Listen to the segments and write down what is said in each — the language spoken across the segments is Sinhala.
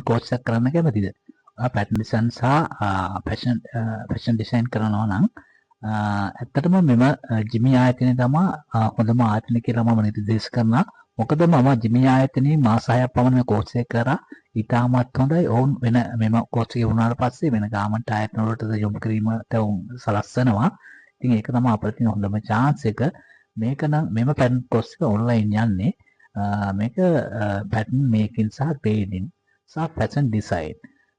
කෝස් එකක් කරන්න කැමතිද? ඔයා පැටර්න් ඩිසයින් සහ ෆැෂන් ඩිසයින් කරනවා නම් ඇත්තටම මෙම ජිමි ආයතනය තමයි හොඳම ආයතනය කියලා මම නිර්දේශ කරනවා. මොකද මම ජිමි ආයතනයේ මාස 6ක් පමණ මේ කෝස් එක කරා. ඉතාමත් හොඳයි. ඔවුන් වෙන මෙම කෝස් එක වුණාට පස්සේ වෙන ගාමන්ට් ආයතන වලට යොමු කිරීමට උන් සලස්වනවා. ඉතින් ඒක තමයි අපිට තියෙන හොඳම chance එක. මේක නම් මෙම පැටර්න් කෝස් එක ඔන්ලයින් යන්නේ. මේක පැටර්න් මේකින් සහ ග්‍රේඩින් සහ ෆැෂන් ඩිසයින්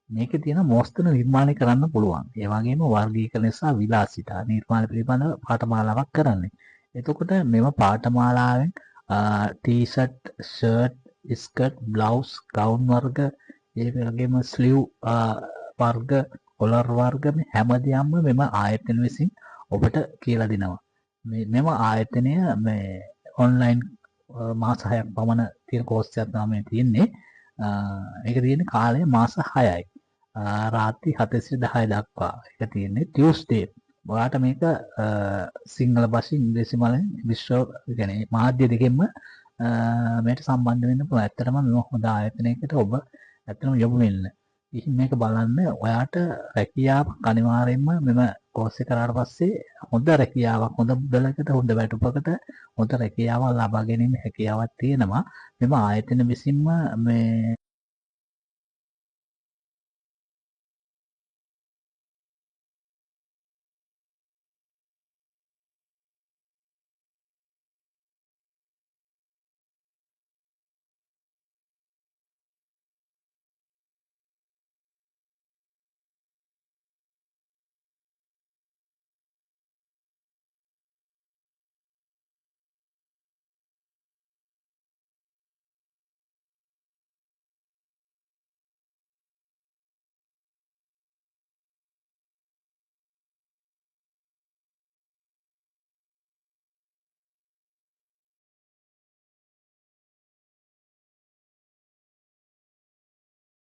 මේකේ තියෙන මොස්තර නිර්මාණය කරන්න පුළුවන්. ඒ වගේම වර්ගීකරණය සහ විලාසිතා නිර්මාණ පිළිබඳව පාඨමාලාවක් කරන්නේ. එතකොට මෙම පාඨමාලාවෙන් T-shirt, shirt, skirt, blouse, gown වර්ග, ඒ වගේම ස්ලිව් වර්ග, කොලර් වර්ග මේ හැමදේම මෙම ආයතන විසින් ඔබට කියලා දෙනවා. මෙම ආයතනය මේ ඔන්ලයින් මාස 6ක් පමණ තියෙන කෝස් එකක් තමයි තියෙන්නේ. මේක තියෙන කාලය මාස 6යි. රාත්‍රී 7:10 දක්වා. ඒක තියෙන්නේ ටියුස්ඩේ. ඔයාලට මේක සිංහල භාෂා ඉංග්‍රීසි වලින් විශ්ව කියන්නේ මාධ්‍ය දෙකෙන්ම මේකට සම්බන්ධ වෙන්න පුළුවන්. ඇත්තටම මේ හොඳ ආයතනයකට ඔබ ඇත්තටම යොමු වෙන්න. ඉතින් මේක බලන්න ඔයාට රැකියාවක් අනිවාර්යයෙන්ම මෙම කෝස් එක කරාට පස්සේ හොඳ රැකියාවක් හොඳ මුදලකට හොඳ වැටුපකට හොඳ රැකියාවක් ලබා ගැනීම හැකියාවක් තියෙනවා. මෙම ආයතන විසින්ම මේ